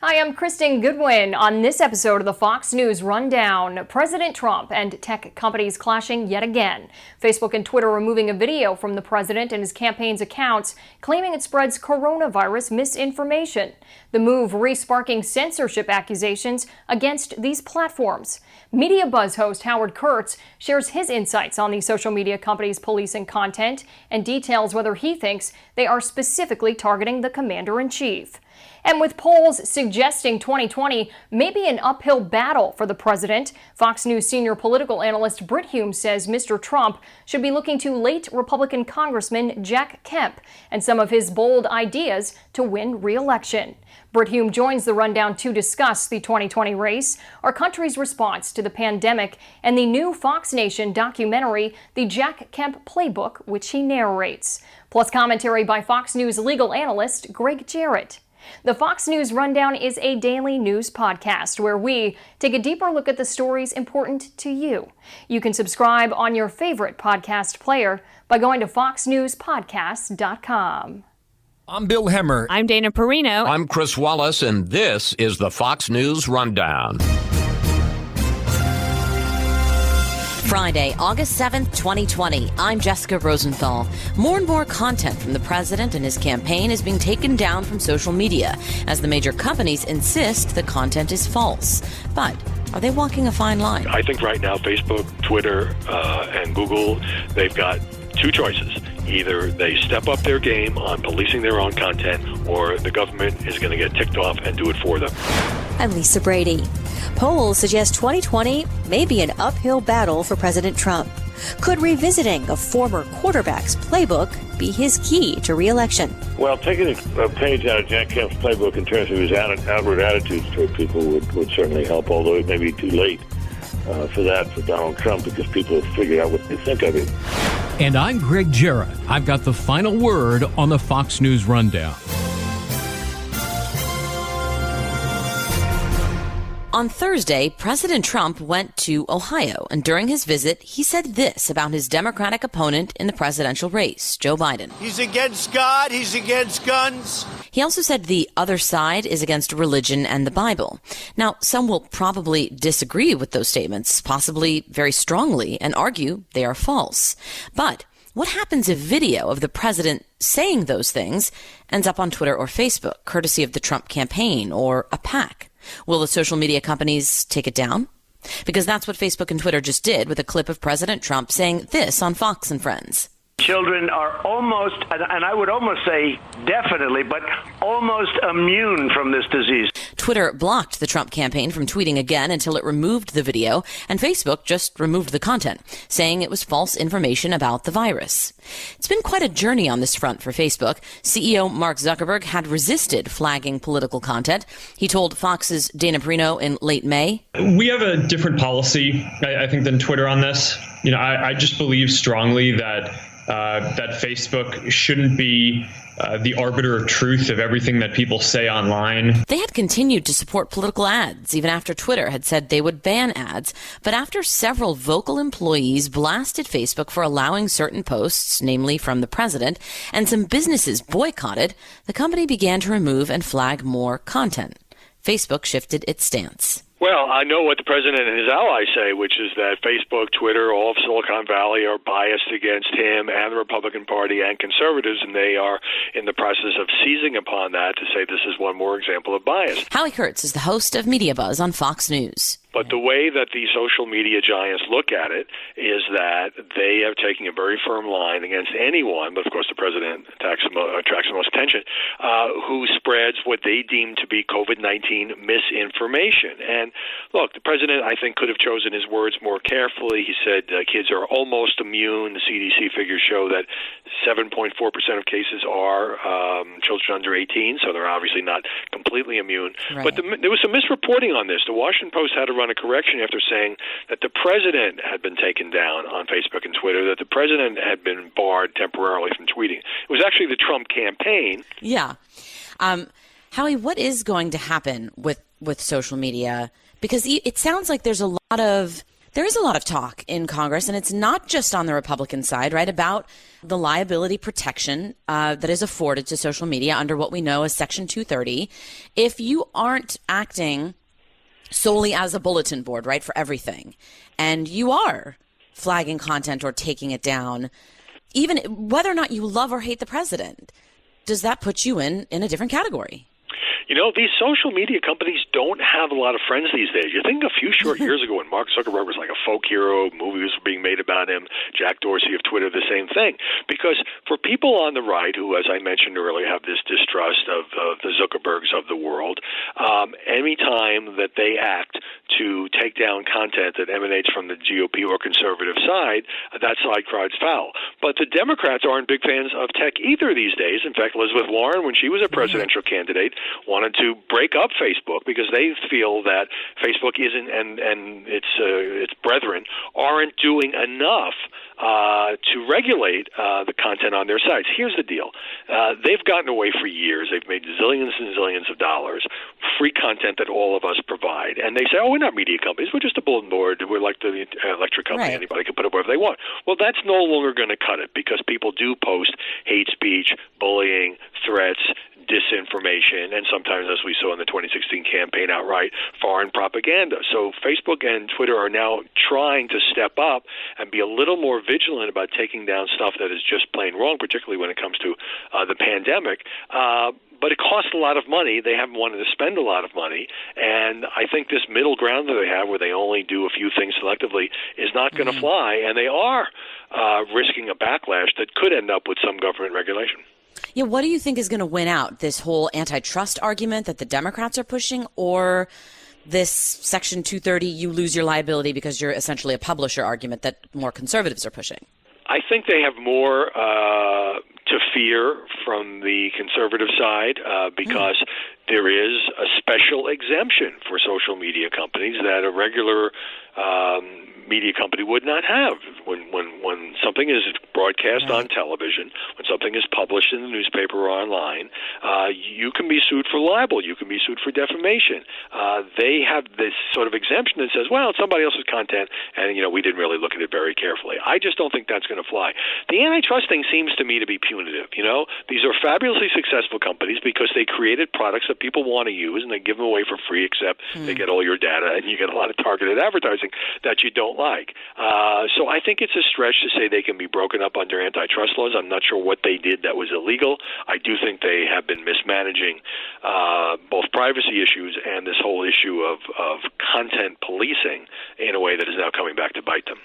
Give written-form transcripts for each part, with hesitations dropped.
Hi, I'm Kristen Goodwin. On this episode of the Fox News Rundown, President Trump and tech companies clashing yet again. Facebook and Twitter removing a video from the president and his campaign's accounts, claiming it spreads coronavirus misinformation. The move re-sparking censorship accusations against these platforms. Media Buzz host Howard Kurtz shares his insights on these social media companies policing content and details whether he thinks they are specifically targeting the commander-in-chief. And with polls suggesting 2020 may be an uphill battle for the president, Fox News senior political analyst Brit Hume says Mr. Trump should be looking to late Republican Congressman Jack Kemp and some of his bold ideas to win re-election. Brit Hume joins the rundown to discuss the 2020 race, our country's response to the pandemic, and the new Fox Nation documentary, The Jack Kemp Playbook, which he narrates. Plus commentary by Fox News legal analyst Gregg Jarrett. The Fox News Rundown is a daily news podcast where we take a deeper look at the stories important to you. You can subscribe on your favorite podcast player by going to foxnewspodcast.com. I'm Bill Hemmer. I'm Dana Perino. I'm Chris Wallace, and this is the Fox News Rundown. Friday, August 7th, 2020. I'm Jessica Rosenthal. More and more content from the president and his campaign is being taken down from social media as the major companies insist the content is false. But are they walking a fine line? I think right now Facebook, Twitter, and Google, they've got two choices. Either they step up their game on policing their own content, or the government is going to get ticked off and do it for them. I'm Lisa Brady. Polls suggest 2020 may be an uphill battle for President Trump. Could revisiting a former quarterback's playbook be his key to re-election? Well, taking a page out of Jack Kemp's playbook in terms of his outward attitudes toward people would certainly help, although it may be too late for Donald Trump, because people have figured out what they think of him. And I'm Greg Jarrett. I've got the final word on the Fox News Rundown. On Thursday, President Trump went to Ohio, and during his visit, he said this about his Democratic opponent in the presidential race, Joe Biden. He's against God, he's against guns. He also said the other side is against religion and the Bible. Now, some will probably disagree with those statements, possibly very strongly, and argue they are false. But what happens if video of the president saying those things ends up on Twitter or Facebook, courtesy of the Trump campaign or a PAC? Will the social media companies take it down? Because that's what Facebook and Twitter just did with a clip of President Trump saying this on Fox and Friends. Children are almost, and I would almost say definitely, but almost immune from this disease. Twitter blocked the Trump campaign from tweeting again until it removed the video, and Facebook just removed the content, saying it was false information about the virus. It's been quite a journey on this front for Facebook. CEO Mark Zuckerberg had resisted flagging political content. He told Fox's Dana Perino in late May. We have a different policy, I think, than Twitter on this. I just believe strongly that Facebook shouldn't be the arbiter of truth of everything that people say online. They had continued to support political ads, even after Twitter had said they would ban ads. But after several vocal employees blasted Facebook for allowing certain posts, namely from the president, and some businesses boycotted, the company began to remove and flag more content. Facebook shifted its stance. Well, I know what the president and his allies say, which is that Facebook, Twitter, all of Silicon Valley are biased against him and the Republican Party and conservatives, and they are in the process of seizing upon that to say this is one more example of bias. Howie Kurtz is the host of Media Buzz on Fox News. But the way that the social media giants look at it is that they are taking a very firm line against anyone, but of course the president attracts the most attention, who spreads what they deem to be COVID-19 misinformation. And look, the president, I think, could have chosen his words more carefully. He said kids are almost immune. The CDC figures show that 7.4% of cases are children under 18, so they're obviously not completely immune. Right. But there was some misreporting on this. The Washington Post had to run a correction after saying that the president had been taken down on Facebook and Twitter, that the president had been barred temporarily from tweeting. It was actually the Trump campaign. Yeah. Howie, what is going to happen with social media? Because it sounds like there's a lot of There is a lot of talk in Congress, and it's not just on the Republican side, right, about the liability protection that is afforded to social media under what we know as Section 230. If you aren't acting solely as a bulletin board, right, for everything, and you are flagging content or taking it down, even whether or not you love or hate the president, does that put you in a different category? You know, these social media companies don't have a lot of friends these days. You think a few short years ago when Mark Zuckerberg was like a folk hero, movies were being made about him, Jack Dorsey of Twitter, the same thing. Because for people on the right who, as I mentioned earlier, have this distrust of the Zuckerbergs of the world, any time that they act to take down content that emanates from the GOP or conservative side, that side cries foul. But the Democrats aren't big fans of tech either these days. In fact, Elizabeth Warren, when she was a presidential candidate, wanted to break up Facebook because they feel that Facebook isn't and its brethren aren't doing enough to regulate the content on their sites. Here's the deal. They've gotten away for years. They've made zillions and zillions of dollars, free content that all of us provide. And they say, oh, we're not media companies. We're just a bulletin board. We're like the electric company. Right. Anybody can put it wherever they want. Well, that's no longer going to cut it because people do post hate speech, bullying, threats, disinformation, and sometimes, as we saw in the 2016 campaign, outright foreign propaganda. So Facebook and Twitter are now trying to step up and be a little more vigilant about taking down stuff that is just plain wrong, particularly when it comes to the pandemic. But it costs a lot of money. They haven't wanted to spend a lot of money. And I think this middle ground that they have where they only do a few things selectively is not going to fly. And they are risking a backlash that could end up with some government regulation. Yeah, what do you think is going to win out? This whole antitrust argument that the Democrats are pushing, or this Section 230, you lose your liability because you're essentially a publisher argument that more conservatives are pushing? I think they have more to fear from the conservative side because there is a special exemption for social media companies that a regular media company would not have. When something is broadcast on television, when something is published in the newspaper or online, you can be sued for libel. You can be sued for defamation. They have this sort of exemption that says, well, it's somebody else's content, and we didn't really look at it very carefully. I just don't think that's going to fly. The antitrust thing seems to me to be punitive. These are fabulously successful companies because they created products that people want to use, and they give them away for free, except they get all your data, and you get a lot of targeted advertising that you don't like. So I think it's a stretch to say they can be broken up under antitrust laws. I'm not sure what they did that was illegal. I do think they have been mismanaging both privacy issues and this whole issue of content policing in a way that is now coming back to bite them.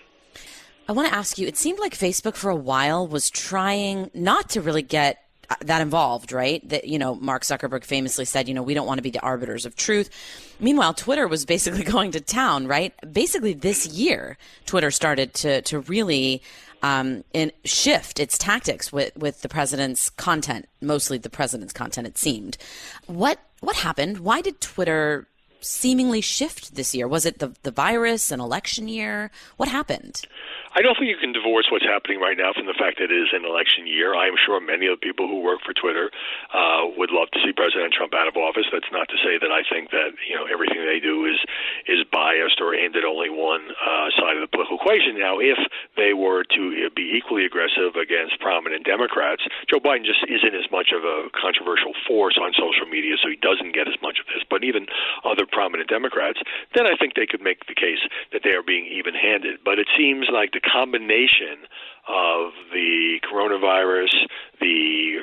I want to ask you, it seemed like Facebook for a while was trying not to really get that involved, right? That, Mark Zuckerberg famously said, we don't want to be the arbiters of truth. Meanwhile, Twitter was basically going to town, right? Basically this year, Twitter started to really shift its tactics with the president's content, mostly the president's content, it seemed. What happened? Why did Twitter seemingly shift this year? Was it the virus, an election year? What happened? I don't think you can divorce what's happening right now from the fact that it is an election year. I am sure many of the people who work for Twitter would love to see President Trump out of office. That's not to say that I think that everything they do is biased or aimed at only one side of the political equation. Now, if they were to be equally aggressive against prominent Democrats, Joe Biden just isn't as much of a controversial force on social media, so he doesn't get as much of this. But even other prominent Democrats, then I think they could make the case that they are being even-handed. But it seems like the combination of the coronavirus, the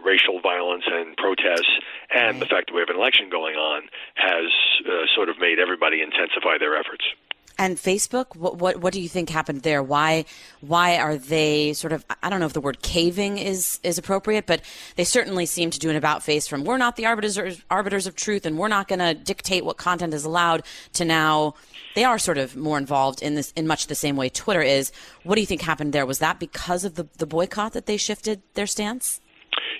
racial violence and protests, and the fact that we have an election going on has sort of made everybody intensify their efforts. And Facebook, what do you think happened there? Why are they sort of, I don't know if the word caving is appropriate, but they certainly seem to do an about-face from we're not the arbiters of truth and we're not going to dictate what content is allowed to now they are sort of more involved in this in much the same way Twitter is. What do you think happened there? Was that because of the boycott that they shifted their stance?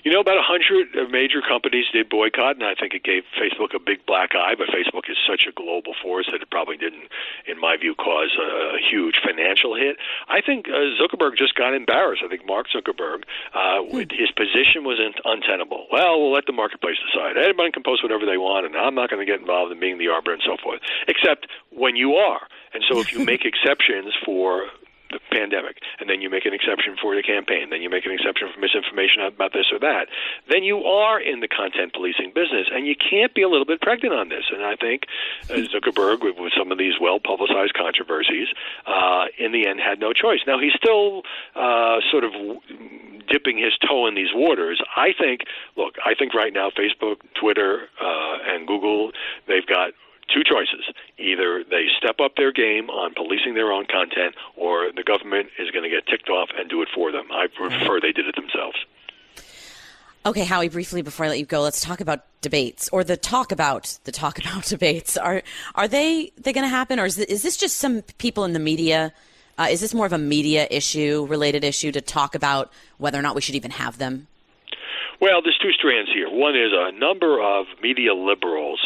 About 100 major companies did boycott, and I think it gave Facebook a big black eye, but Facebook is such a global force that it probably didn't, in my view, cause a huge financial hit. I think Zuckerberg just got embarrassed. I think Mark Zuckerberg, his position was untenable. Well, we'll let the marketplace decide. Anybody can post whatever they want, and I'm not going to get involved in being the arbiter and so forth, except when you are. And so if you make exceptions for the pandemic, and then you make an exception for the campaign, then you make an exception for misinformation about this or that, then you are in the content policing business, and you can't be a little bit pregnant on this. And I think Zuckerberg, with some of these well-publicized controversies, in the end had no choice. Now, he's still sort of dipping his toe in these waters. I think right now Facebook, Twitter, and Google, they've got two choices. Either they step up their game on policing their own content, or the government is going to get ticked off and do it for them. I prefer they did it themselves. Okay, Howie, briefly before I let you go, let's talk about debates, or the talk about debates. Are they going to happen, or is this just some people in the media? Is this more of a media related issue to talk about whether or not we should even have them? Well, there's two strands here. One is a number of media liberals,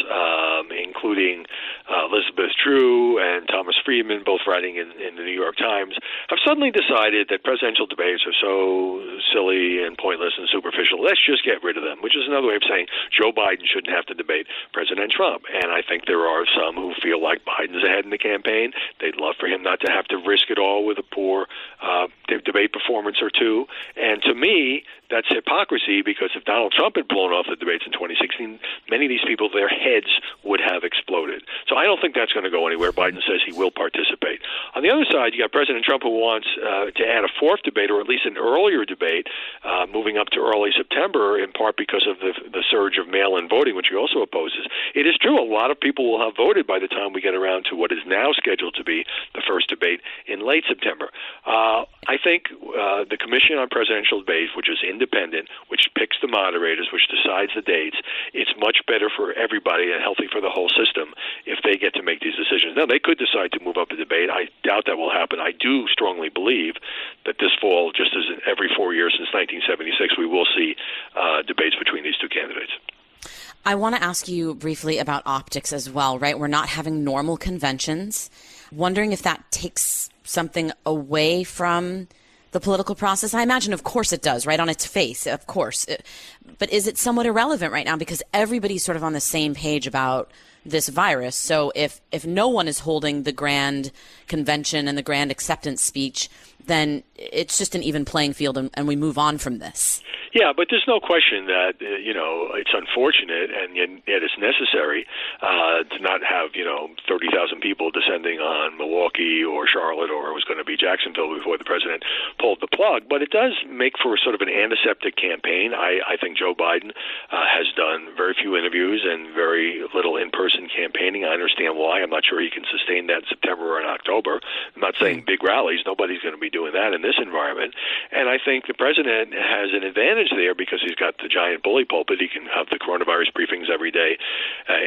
including Elizabeth Drew and Thomas Friedman, both writing in the New York Times, have suddenly decided that presidential debates are so silly and pointless and superficial. Let's just get rid of them, which is another way of saying Joe Biden shouldn't have to debate President Trump. And I think there are some who feel like Biden's ahead in the campaign. They'd love for him not to have to risk it all with a poor debate performance or two. And to me, that's hypocrisy, because if Donald Trump had blown off the debates in 2016, many of these people, their heads would have exploded. So I don't think that's going to go anywhere. Biden says he will participate. On the other side, you got President Trump, who wants to add a fourth debate, or at least an earlier debate, moving up to early September, in part because of the surge of mail-in voting, which he also opposes. It is true, a lot of people will have voted by the time we get around to what is now scheduled to be the first debate in late September. I think the Commission on Presidential Debates, which is independent, which picks the moderators, which decides the dates, it's much better for everybody and healthy for the whole system if they get to make these decisions. Now, they could decide to move up a debate. I doubt that will happen. I do strongly believe that this fall, just as in every 4 years since 1976, we will see debates between these two candidates. I want to ask you briefly about optics as well, right? We're not having normal conventions. Wondering if that takes something away from the political process. I imagine, of course it does, right on its face, of course. But is it somewhat irrelevant right now because everybody's sort of on the same page about this virus? So if no one is holding the grand convention and the grand acceptance speech, then it's just an even playing field, and we move on from this. Yeah, but there's no question that, it's unfortunate and yet it's necessary to not have, 30,000 people descending on Milwaukee or Charlotte, or it was going to be Jacksonville before the president pulled the plug. But it does make for sort of an antiseptic campaign. I think Joe Biden has done very few interviews and very little in-person campaigning. I understand why. I'm not sure he can sustain that in September or in October. I'm not saying big rallies. Nobody's going to be doing that in this environment. And I think the president has an advantage there because he's got the giant bully pulpit. He can have the coronavirus briefings every day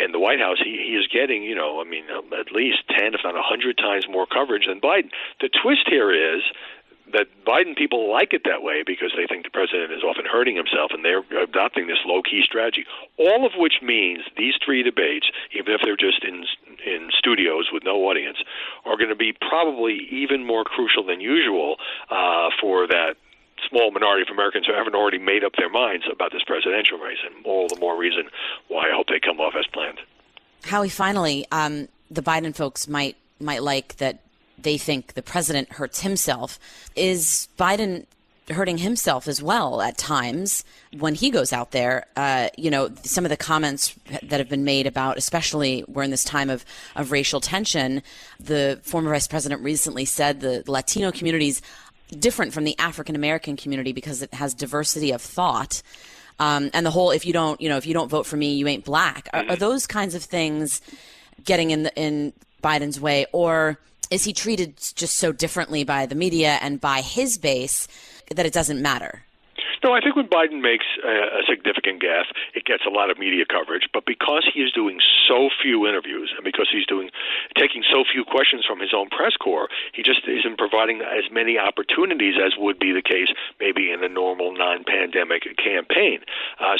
in the White House. He is getting, at least 10, if not 100 times more coverage than Biden. The twist here is that Biden people like it that way because they think the president is often hurting himself, and they're adopting this low-key strategy, all of which means these three debates, even if they're just in studios with no audience, are going to be probably even more crucial than usual for that small minority of Americans who haven't already made up their minds about this presidential race, and all the more reason why I hope they come off as planned. Howie, finally, the Biden folks might like that they think the president hurts himself. Is Biden hurting himself as well at times when he goes out there? Some of the comments that have been made about, especially we're in this time of racial tension, the former vice president recently said the Latino community's different from the African American community because it has diversity of thought. And the whole, if you don't vote for me, you ain't black. Are those kinds of things getting in Biden's way, or is he treated just so differently by the media and by his base that it doesn't matter? No, I think when Biden makes a significant gaffe, it gets a lot of media coverage. But because he is doing so few interviews and because he's taking so few questions from his own press corps, he just isn't providing as many opportunities as would be the case maybe in a normal non-pandemic campaign.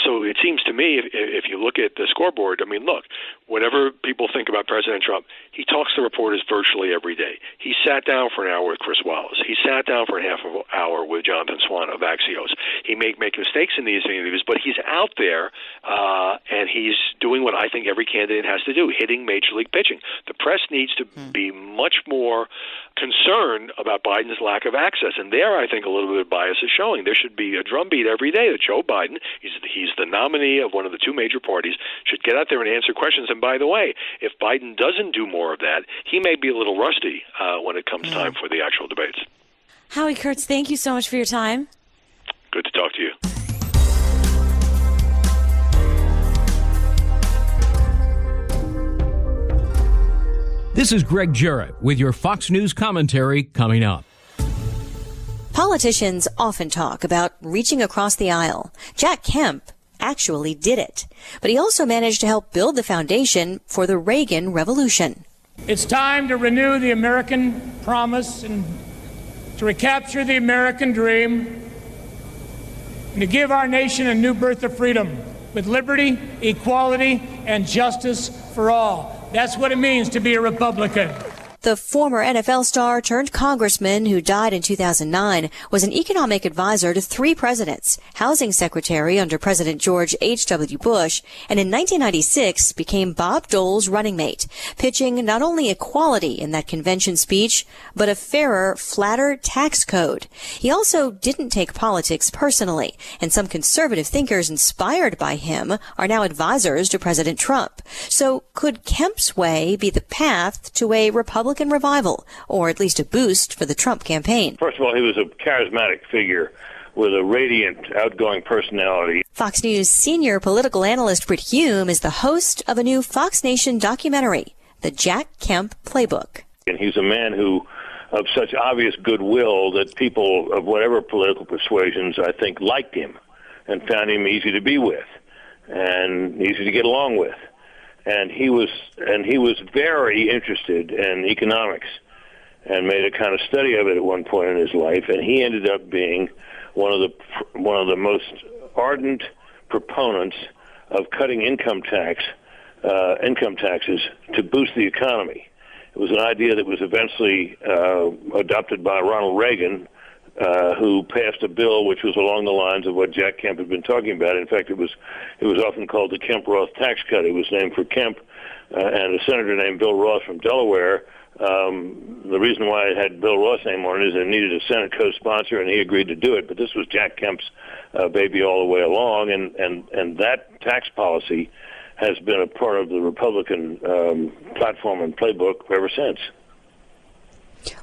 So it seems to me, if you look at the scoreboard, look, whatever people think about President Trump, he talks to reporters virtually every day. He sat down for an hour with Chris Wallace. He sat down for a half of an hour with Jonathan Swan of Axios. He may make mistakes in these interviews, but he's out there, and he's doing what I think every candidate has to do, hitting major league pitching. The press needs to be much more concerned about Biden's lack of access, and there I think a little bit of bias is showing. There should be a drumbeat every day that Joe Biden, he's the nominee of one of the two major parties, should get out there and answer questions. And by the way, if Biden doesn't do more of that, he may be a little rusty when it comes time for the actual debates. Howie Kurtz, thank you so much for your time. Good to talk to you. This is Gregg Jarrett with your Fox News commentary coming up. Politicians often talk about reaching across the aisle. Jack Kemp actually did it, but he also managed to help build the foundation for the Reagan Revolution. It's time to renew the American promise and to recapture the American dream and to give our nation a new birth of freedom with liberty, equality, and justice for all. That's what it means to be a Republican. The former NFL star turned congressman who died in 2009 was an economic advisor to 3 presidents, housing secretary under President George H.W. Bush, and in 1996 became Bob Dole's running mate, pitching not only equality in that convention speech, but a fairer, flatter tax code. He also didn't take politics personally, and some conservative thinkers inspired by him are now advisors to President Trump. So could Kemp's way be the path to a Republican revival, or at least a boost for the Trump campaign? First of all, he was a charismatic figure with a radiant, outgoing personality. Fox News senior political analyst Brit Hume is the host of a new Fox Nation documentary, The Jack Kemp Playbook. And he's a man who, of such obvious goodwill that people of whatever political persuasions, I think, liked him and found him easy to be with and easy to get along with. And he was very interested in economics and made a kind of study of it at one point in his life. And he ended up being one of the most ardent proponents of cutting income taxes to boost the economy. It was an idea that was eventually adopted by Ronald Reagan, who passed a bill which was along the lines of what Jack Kemp had been talking about. In fact, it was often called the Kemp-Roth tax cut. It was named for Kemp and a senator named Bill Ross from Delaware. The reason why it had Bill Ross' name on it is it needed a Senate co-sponsor, and he agreed to do it. But this was Jack Kemp's baby all the way along, and that tax policy has been a part of the Republican platform and playbook ever since.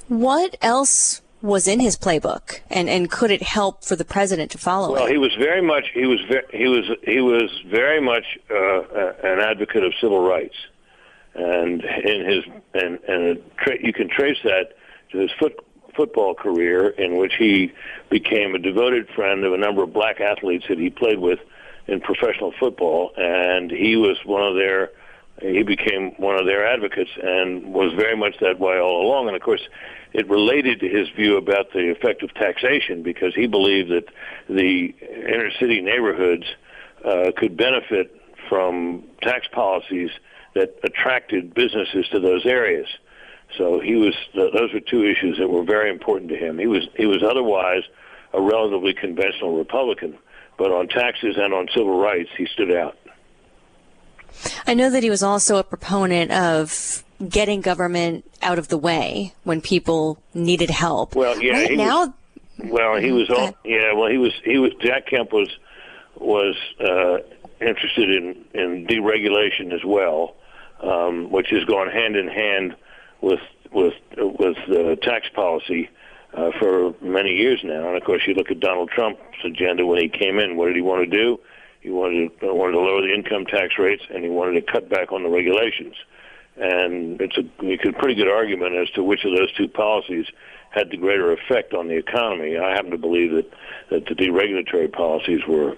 What else was in his playbook, and could it help for the president to follow it? Well, he was very much an advocate of civil rights, and you can trace that to his football career, in which he became a devoted friend of a number of black athletes that he played with in professional football, and he became one of their advocates and was very much that way all along. And of course, it related to his view about the effect of taxation, because he believed that the inner city neighborhoods could benefit from tax policies that attracted businesses to those areas. So those were two issues that were very important to him. He was otherwise a relatively conventional Republican, but on taxes and on civil rights, he stood out. I know that he was also a proponent of getting government out of the way when people needed help. Well, yeah, Jack Kemp was interested in deregulation as well, which has gone hand in hand with tax policy for many years now. And of course, you look at Donald Trump's agenda when he came in. What did he want to do? He wanted to lower the income tax rates, and he wanted to cut back on the regulations. And it's a pretty good argument as to which of those two policies had the greater effect on the economy. I happen to believe that the deregulatory policies were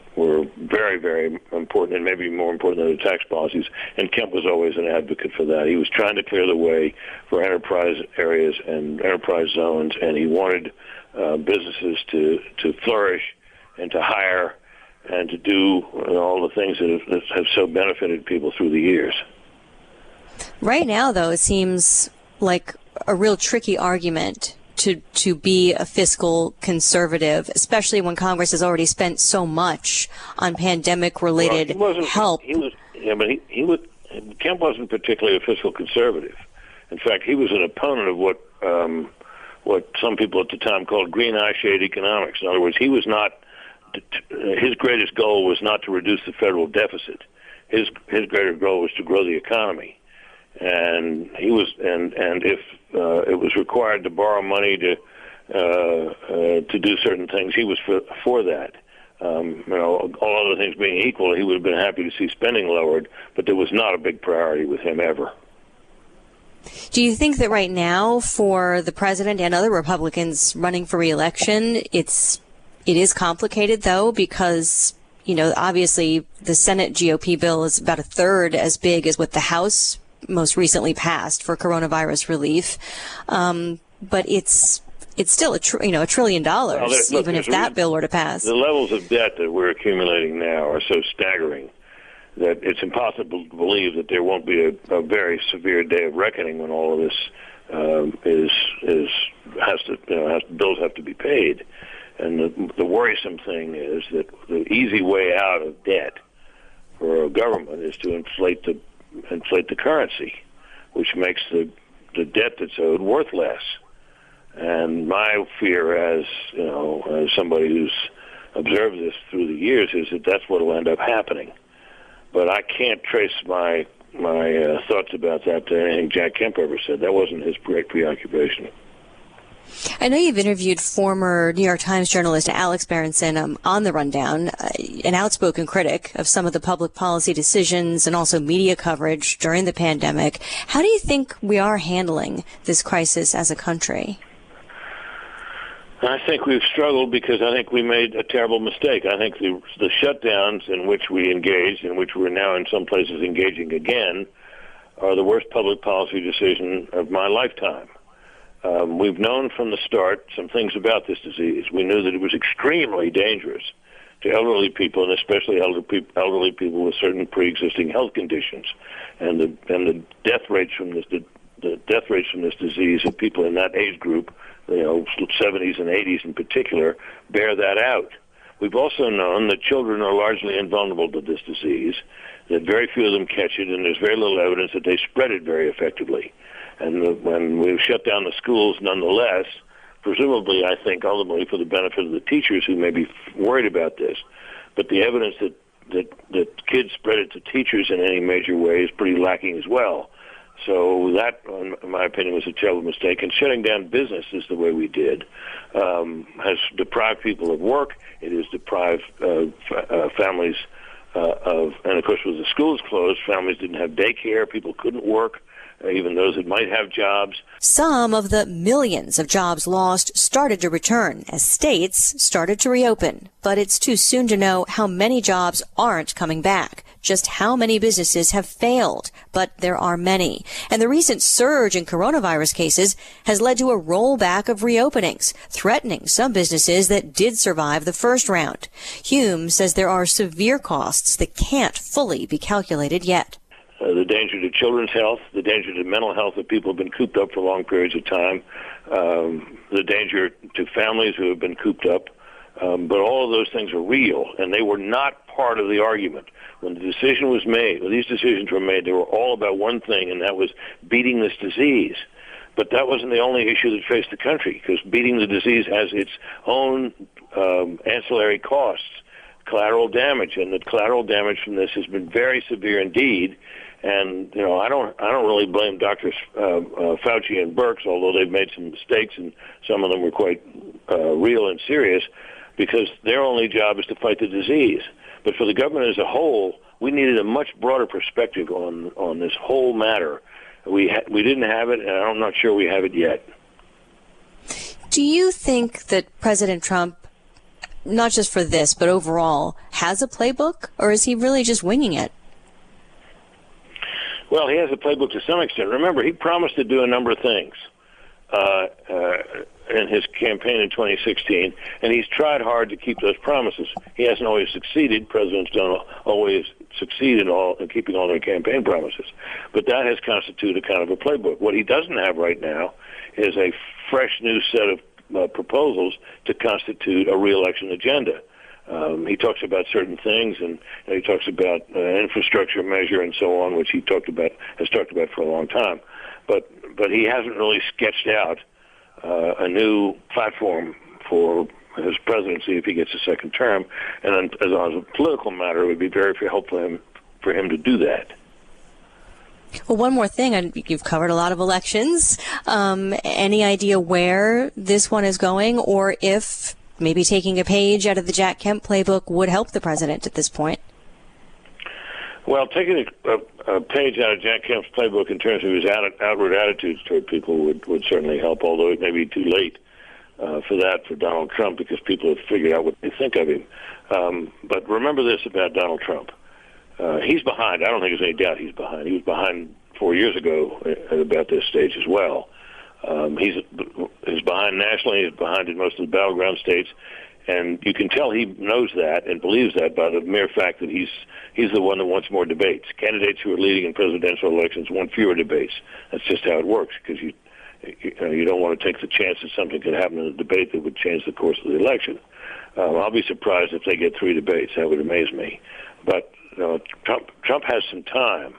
very, very important, and maybe more important than the tax policies. And Kemp was always an advocate for that. He was trying to clear the way for enterprise areas and enterprise zones, and he wanted businesses to flourish and to hire and to do all the things that have so benefited people through the years. Right now, though, it seems like a real tricky argument to be a fiscal conservative, especially when Congress has already spent so much on pandemic-related help. Kemp wasn't particularly a fiscal conservative. In fact, he was an opponent of what some people at the time called green eye shade economics. In other words, he was not. His greatest goal was not to reduce the federal deficit. His greater goal was to grow the economy, and he was. And if it was required to borrow money to do certain things, he was for that. All other things being equal, he would have been happy to see spending lowered, but there was not a big priority with him ever. Do you think that right now, for the president and other Republicans running for re-election, it is complicated, though, because, obviously the Senate GOP bill is about a third as big as what the House most recently passed for coronavirus relief. But it's still $1 trillion, even if that bill were to pass. The levels of debt that we're accumulating now are so staggering that it's impossible to believe that there won't be a very severe day of reckoning when all of this bills have to be paid. And the worrisome thing is that the easy way out of debt for a government is to inflate the currency, which makes the debt that's owed worth less. And my fear, as somebody who's observed this through the years, is that that's what will end up happening. But I can't trace my thoughts about that to anything Jack Kemp ever said. That wasn't his great preoccupation. I know you've interviewed former New York Times journalist Alex Berenson on the Rundown, an outspoken critic of some of the public policy decisions and also media coverage during the pandemic. How do you think we are handling this crisis as a country? I think we've struggled because I think we made a terrible mistake. I think the shutdowns in which we engaged, in which we're now in some places engaging again, are the worst public policy decision of my lifetime. We've known from the start some things about this disease. We knew that it was extremely dangerous to elderly people, and especially elderly people with certain pre-existing health conditions, and the death rates from this disease of people in that age group, 70s and 80s in particular, bear that out. We've also known that children are largely invulnerable to this disease, that very few of them catch it, and there's very little evidence that they spread it very effectively. And when we've shut down the schools, nonetheless, presumably, I think, ultimately for the benefit of the teachers who may be worried about this, but the evidence that kids spread it to teachers in any major way is pretty lacking as well. So that, in my opinion, was a terrible mistake. And shutting down businesses the way we did has deprived people of work. It has deprived families and of course, with the schools closed, families didn't have daycare. People couldn't work, even those that might have jobs. Some of the millions of jobs lost started to return as states started to reopen. But it's too soon to know how many jobs aren't coming back, just how many businesses have failed. But there are many. And the recent surge in coronavirus cases has led to a rollback of reopenings, threatening some businesses that did survive the first round. Hume says there are severe costs that can't fully be calculated yet. The danger to children's health, the danger to mental health of people who have been cooped up for long periods of time, the danger to families who have been cooped up. But all of those things are real, and they were not part of the argument. When the decision was made, when these decisions were made, they were all about one thing, and that was beating this disease. But that wasn't the only issue that faced the country, because beating the disease has its own ancillary costs, collateral damage, and the collateral damage from this has been very severe indeed. And I don't really blame Doctors Fauci and Birx, although they've made some mistakes, and some of them were quite real and serious, because their only job is to fight the disease. But for the government as a whole, we needed a much broader perspective on this whole matter. We didn't have it, and I'm not sure we have it yet. Do you think that President Trump, not just for this, but overall, has a playbook, or is he really just winging it? Well, he has a playbook to some extent. Remember, he promised to do a number of things. in his campaign in 2016, and he's tried hard to keep those promises. He hasn't always succeeded. Presidents don't always succeed in keeping all their campaign promises. But that has constituted kind of a playbook. What he doesn't have right now is a fresh new set of proposals to constitute a reelection agenda. He talks about certain things, and he talks about infrastructure measure and so on, which has talked about for a long time. But he hasn't really sketched out a new platform for his presidency if he gets a second term. And as a political matter, it would be very helpful for him to do that. Well, one more thing, and you've covered a lot of elections. Any idea where this one is going, or if maybe taking a page out of the Jack Kemp playbook would help the president at this point? Well, taking a page out of Jack Kemp's playbook in terms of his outward attitudes toward people would certainly help, although it may be too late for Donald Trump, because people have figured out what they think of him. But remember this about Donald Trump. He's behind. I don't think there's any doubt he's behind. He was behind 4 years ago at about this stage as well. He's behind nationally. He's behind in most of the battleground states. And you can tell he knows that and believes that by the mere fact that he's the one that wants more debates. Candidates who are leading in presidential elections want fewer debates. That's just how it works, because you don't want to take the chance that something could happen in a debate that would change the course of the election. I'll be surprised if they get 3 debates. That would amaze me. But Trump has some time,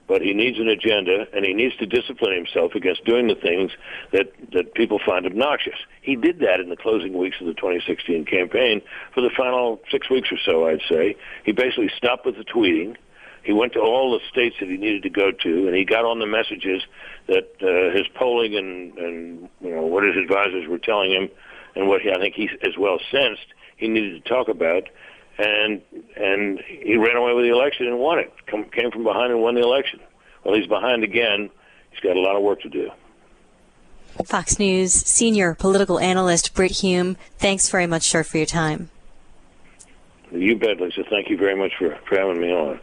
but he needs an agenda, and he needs to discipline himself against doing the things that people find obnoxious. He did that in the closing weeks of the 2016 campaign. For the final 6 weeks or so, I'd say, he basically stopped with the tweeting. He went to all the states that he needed to go to, and he got on the messages that his polling and what his advisors were telling him, and what I think he as well sensed he needed to talk about. And he ran away with the election and won it. Came from behind and won the election. Well, he's behind again. He's got a lot of work to do. Fox News senior political analyst Brit Hume, thanks very much, sir, for your time. You bet, Lisa. Thank you very much for having me on.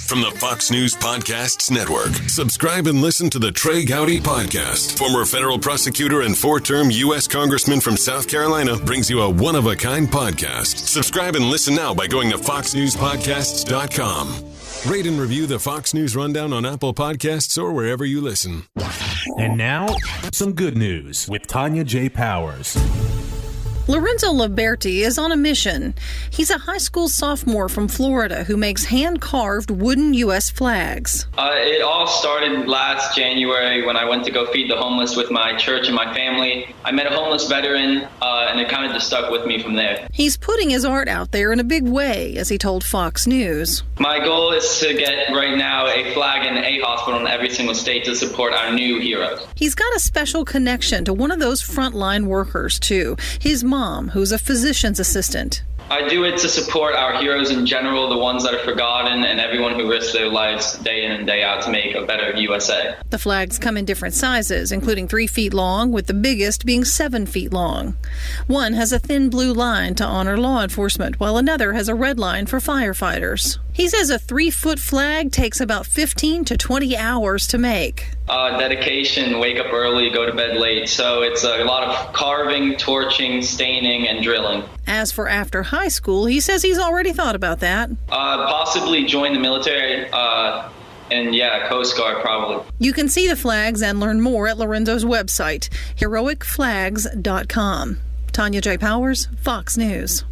From the Fox News Podcasts Network. Subscribe and listen to the Trey Gowdy Podcast. Former federal prosecutor and 4-term U.S. Congressman from South Carolina brings you a one-of-a-kind podcast. Subscribe and listen now by going to foxnewspodcasts.com. Rate and review the Fox News Rundown on Apple Podcasts or wherever you listen. And now, some good news with Tanya J. Powers. Lorenzo Liberti is on a mission. He's a high school sophomore from Florida who makes hand-carved wooden U.S. flags. It all started last January when I went to go feed the homeless with my church and my family. I met a homeless veteran, and it kind of just stuck with me from there. He's putting his art out there in a big way, as he told Fox News. My goal is to get right now a flag in a hospital in every single state to support our new heroes. He's got a special connection to one of those frontline workers, too. His mom, who's a physician's assistant. I do it to support our heroes in general, the ones that are forgotten, and everyone who risks their lives day in and day out to make a better USA. The flags come in different sizes, including 3 feet long, with the biggest being 7 feet long. One has a thin blue line to honor law enforcement, while another has a red line for firefighters. He says a 3-foot flag takes about 15 to 20 hours to make. Dedication, wake up early, go to bed late. So it's a lot of carving, torching, staining, and drilling. As for after high school, he says he's already thought about that. Possibly join the military, and Coast Guard probably. You can see the flags and learn more at Lorenzo's website, heroicflags.com. Tanya J. Powers, Fox News.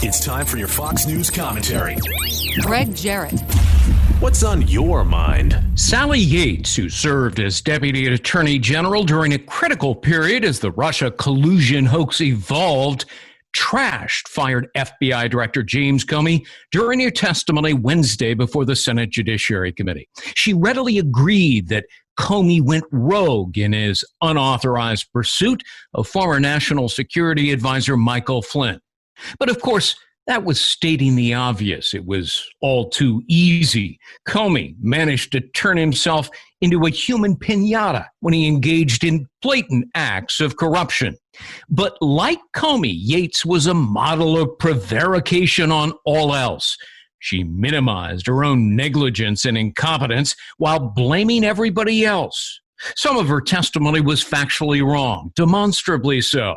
It's time for your Fox News commentary. Gregg, Jarrett. What's on your mind? Sally Yates, who served as Deputy Attorney General during a critical period as the Russia collusion hoax evolved, trashed fired FBI Director James Comey during her testimony Wednesday before the Senate Judiciary Committee. She readily agreed that Comey went rogue in his unauthorized pursuit of former National Security Advisor Michael Flynn. But of course, That was stating the obvious. It was all too easy. Comey managed to turn himself into a human piñata when he engaged in blatant acts of corruption. But like Comey, Yates was a model of prevarication on all else. She minimized her own negligence and incompetence while blaming everybody else. Some of her testimony was factually wrong, demonstrably so.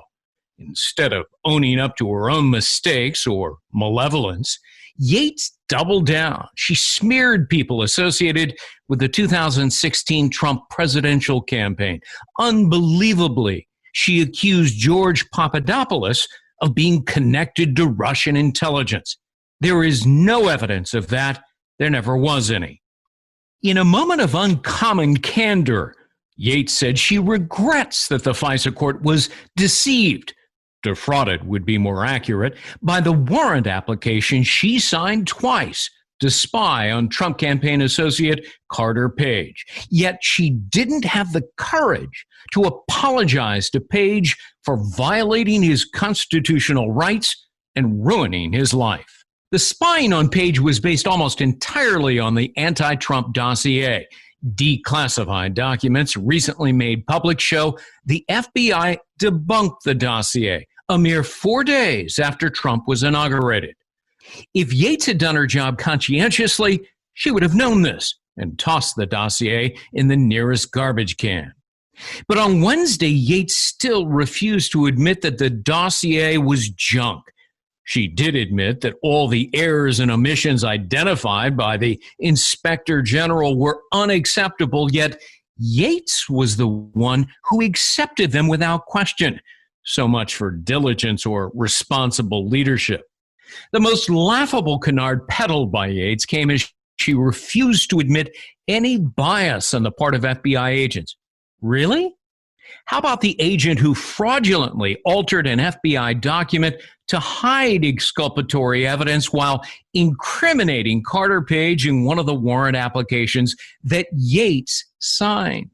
Instead of owning up to her own mistakes or malevolence, Yates doubled down. She smeared people associated with the 2016 Trump presidential campaign. Unbelievably, she accused George Papadopoulos of being connected to Russian intelligence. There is no evidence of that. There never was any. In a moment of uncommon candor, Yates said she regrets that the FISA court was deceived, defrauded would be more accurate, by the warrant application she signed twice to spy on Trump campaign associate Carter Page. Yet she didn't have the courage to apologize to Page for violating his constitutional rights and ruining his life. The spying on Page was based almost entirely on the anti-Trump dossier. Declassified documents recently made public show the FBI debunked the dossier a mere 4 days after Trump was inaugurated. If Yates had done her job conscientiously, she would have known this and tossed the dossier in the nearest garbage can. But on Wednesday, Yates still refused to admit that the dossier was junk. She did admit that all the errors and omissions identified by the Inspector General were unacceptable, yet Yates was the one who accepted them without question. So much for diligence or responsible leadership. The most laughable canard peddled by Yates came as she refused to admit any bias on the part of FBI agents. Really? How about the agent who fraudulently altered an FBI document to hide exculpatory evidence while incriminating Carter Page in one of the warrant applications that Yates signed?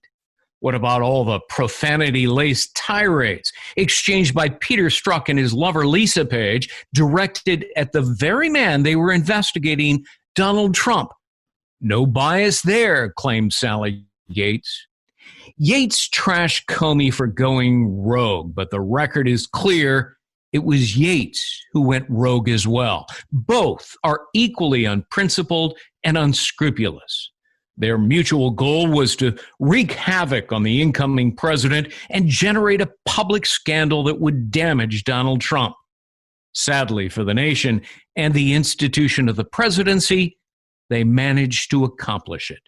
What about all the profanity-laced tirades exchanged by Peter Strzok and his lover Lisa Page, directed at the very man they were investigating, Donald Trump? No bias there, claimed Sally Yates. Yates trashed Comey for going rogue, but the record is clear. It was Yates who went rogue as well. Both are equally unprincipled and unscrupulous. Their mutual goal was to wreak havoc on the incoming president and generate a public scandal that would damage Donald Trump. Sadly for the nation and the institution of the presidency, they managed to accomplish it.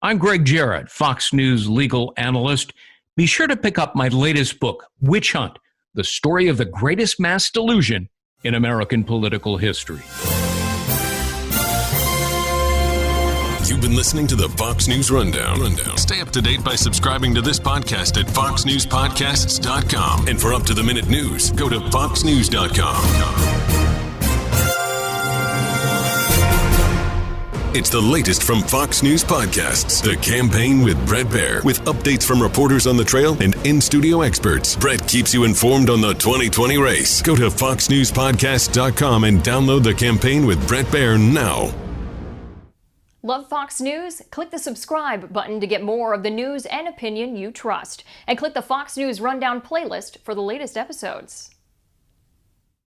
I'm Gregg, Jarrett, Fox News legal analyst. Be sure to pick up my latest book, Witch Hunt, the story of the greatest mass delusion in American political history. You've been listening to the Fox News Rundown. Stay up to date by subscribing to this podcast at foxnewspodcasts.com. And for up-to-the-minute news, go to foxnews.com. It's the latest from Fox News Podcasts, The Campaign with Bret Baier, with updates from reporters on the trail and in-studio experts. Bret keeps you informed on the 2020 race. Go to foxnewspodcasts.com and download The Campaign with Bret Baier now. Love Fox News? Click the subscribe button to get more of the news and opinion you trust. And click the Fox News Rundown playlist for the latest episodes.